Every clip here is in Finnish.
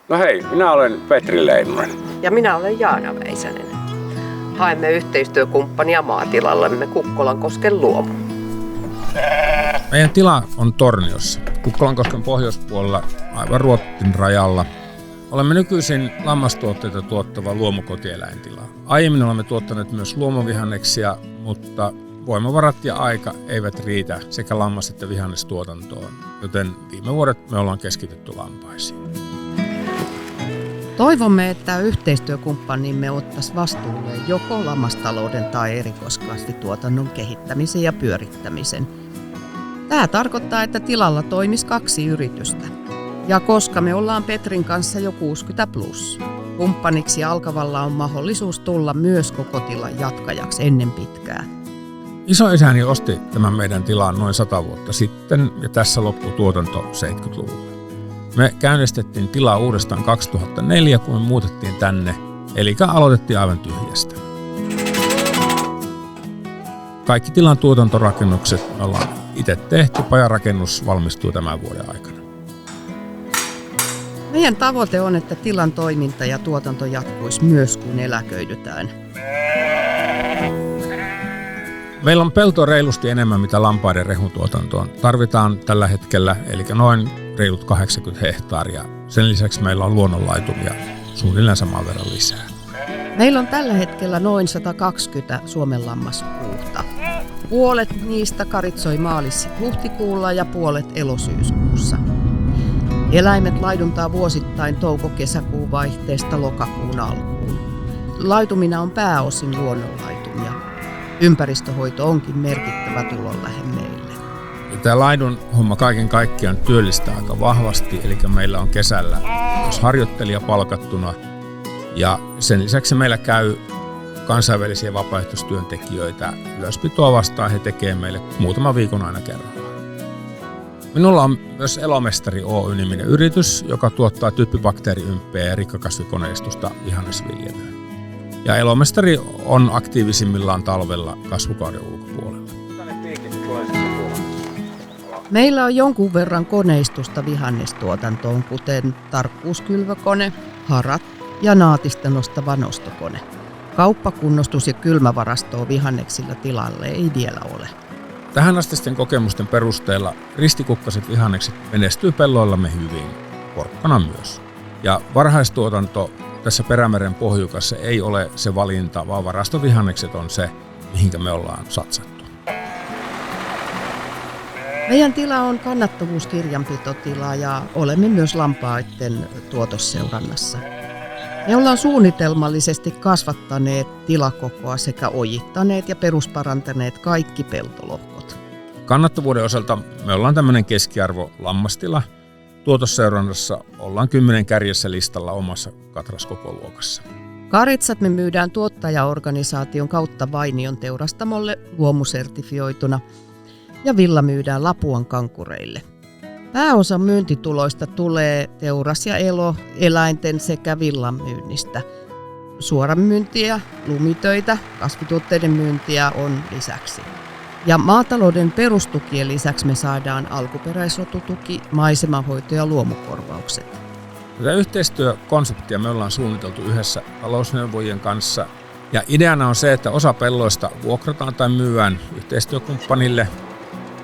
No hei, minä olen Petri Leinonen. Ja minä olen Jaana Väisänen. Haemme yhteistyökumppania maatilallemme Kukkolankosken Luomu. Meidän tila on Torniossa, Kukkolankosken pohjoispuolella, aivan Ruotsin rajalla. Olemme nykyisin lammastuotteita tuottava luomukotieläintila. Aiemmin olemme tuottaneet myös luomuvihanneksia, mutta voimavarat ja aika eivät riitä sekä lammas- että vihannestuotantoon, joten viime vuodet me ollaan keskitytty lampaisiin. Toivomme, että yhteistyökumppanimme ottaisi vastuulle joko lammastalouden tai erikoiskasvituotannon kehittämisen ja pyörittämisen. Tämä tarkoittaa, että tilalla toimisi 2 yritystä. Ja koska me ollaan Petrin kanssa jo 60+, kumppaniksi alkavalla on mahdollisuus tulla myös koko tilan jatkajaksi ennen pitkää. Isoisäni osti tämän meidän tilan noin 100 vuotta sitten ja tässä loppui tuotanto 70-luvulla. Me käynnistettiin tilaa uudestaan 2004, kun me muutettiin tänne, eli aloitettiin aivan tyhjästä. Kaikki tilan tuotantorakennukset me ollaan itse tehty, pajarakennus valmistuu tämän vuoden aikana. Meidän tavoite on, että tilan toiminta ja tuotanto jatkuisi myös kun eläköidytään. Meillä on peltoa reilusti enemmän mitä lampaiden rehuntuotantoon. Tarvitaan tällä hetkellä, eli noin reilut 80 hehtaaria. Sen lisäksi meillä on luonnonlaitumia suunnilleen saman verran lisää. Meillä on tällä hetkellä noin 120 Suomen lammaspuuta. Puolet niistä karitsoi maalis-huhtikuulla ja puolet elosyyskuussa. Eläimet laiduntaa vuosittain touko-kesäkuun vaihteesta lokakuun alkuun. Laitumina on pääosin luonnonlaitumia. Ympäristöhoito onkin merkittävä tulonlähde meille. Tämä laidun homma kaiken kaikkiaan työllistää aika vahvasti, eli meillä on kesällä myös harjoittelija palkattuna. Ja sen lisäksi meillä käy kansainvälisiä vapaaehtoistyöntekijöitä ylöspitoa vastaan. He tekevät meille muutaman viikon aina kerrallaan. Minulla on myös Elomestari Oy-niminen yritys, joka tuottaa typpibakteeriymppejä ja rikkakasvikoneistusta vihannesviljelyyn. Ja Elomestari on aktiivisimmillaan talvella kasvukauden ulkopuolella. Meillä on jonkun verran koneistusta vihannestuotantoon, kuten tarkkuuskylvökone, harat ja naatista nostava nostokone. Kauppakunnostus- ja kylmävarastoa vihanneksilla tilalle ei vielä ole. Tähänastisten kokemusten perusteella ristikukkaiset vihannekset menestyy pelloillamme hyvin, porkkana myös. Ja varhaistuotanto tässä Perämeren pohjukassa ei ole se valinta, vaan varastovihannekset on se, mihinkä me ollaan satsattu. Meidän tila on kannattavuuskirjanpitotila ja olemme myös lampaiden tuotosseurannassa. Me ollaan suunnitelmallisesti kasvattaneet tilakokoa sekä ojittaneet ja perusparantaneet kaikki peltolohkot. Kannattavuuden osalta me ollaan tämmöinen keskiarvo lammastila. Tuotosseurannassa ollaan 10 kärjessä listalla omassa katraskokoluokassa. Karitsat me myydään tuottajaorganisaation kautta Vainion teurastamolle luomusertifioituna ja villa myydään Lapuan kankureille. Pääosa myyntituloista tulee teuras- ja eläinten sekä villan myynnistä. Suoramyyntiä, lumitöitä, kasvituotteiden myyntiä on lisäksi. Ja maatalouden perustukien lisäksi me saadaan alkuperäisrotutuki, maisemahoito ja luomukorvaukset. Tätä yhteistyökonseptia me ollaan suunniteltu yhdessä talousneuvojien kanssa. Ja ideana on se, että osa pelloista vuokrataan tai myyään yhteistyökumppanille,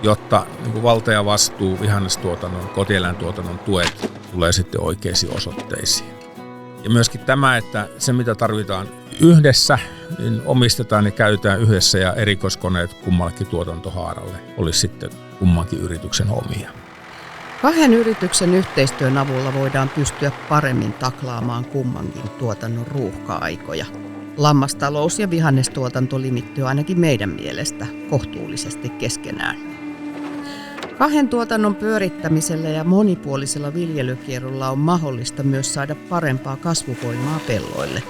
jotta valta ja vastuu vihannestuotannon, kotieläintuotannon tuet tulee sitten oikeisiin osoitteisiin. Ja myöskin tämä, että se mitä tarvitaan yhdessä, niin omistetaan ja käytetään yhdessä ja erikoiskoneet kummallekin tuotantohaaralle olisi sitten kummankin yrityksen omia. 2 yrityksen yhteistyön avulla voidaan pystyä paremmin taklaamaan kummankin tuotannon ruuhka-aikoja. Lammastalous ja vihannestuotanto limittyy ainakin meidän mielestä kohtuullisesti keskenään. 2 tuotannon pyörittämisellä ja monipuolisella viljelykierrolla on mahdollista myös saada parempaa kasvuvoimaa pelloille.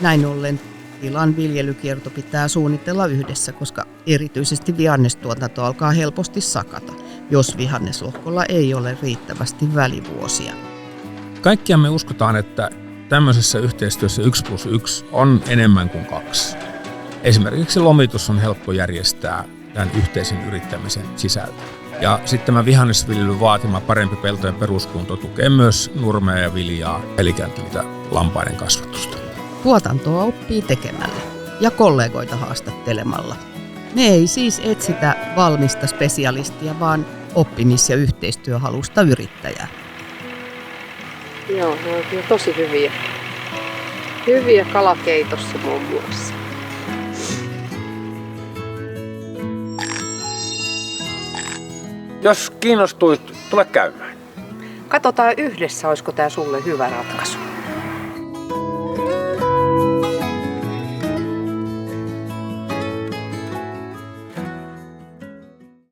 Näin ollen tilan viljelykierto pitää suunnitella yhdessä, koska erityisesti vihannestuotanto alkaa helposti sakata, jos vihanneslohkolla ei ole riittävästi välivuosia. Kaikkiaan me uskotaan, että tämmöisessä yhteistyössä 1+1 on enemmän kuin 2. Esimerkiksi lomitus on helppo järjestää tämän yhteisen yrittämisen sisältä. Ja sitten tämä vihannesviljelyn vaatima parempi peltojen peruskunto tukee myös nurmea ja viljaa, eli niitä lampaiden kasvatusta. Tuotantoa oppii tekemällä ja kollegoita haastattelemalla. Me ei siis etsitä valmista spesialistia, vaan oppimis- ja yhteistyöhalusta yrittäjää. Joo, ne on kyllä tosi hyviä. Hyviä kalakeitossa muun muassa. Jos kiinnostuit, tule käymään. Katsotaan yhdessä, olisiko tämä sulle hyvä ratkaisu.